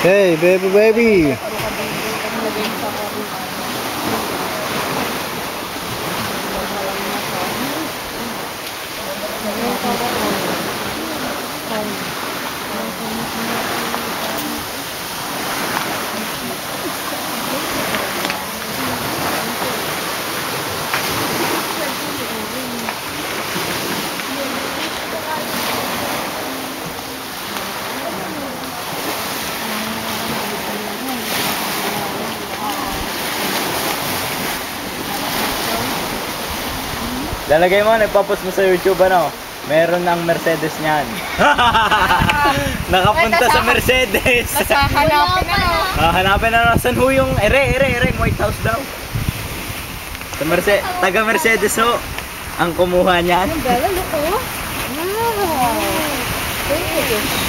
Hey, baby, baby. Lalagay mo, nagpapost mo sa YouTube, ano? Meron ng Mercedes niyan. Nakapunta sa Mercedes. Hanapin na, no? Hanapin na, saan ho yung ere, White House daw. Sa taga Mercedes ho. Ang kumuha niyan. Ang gala, look, oh. Wow.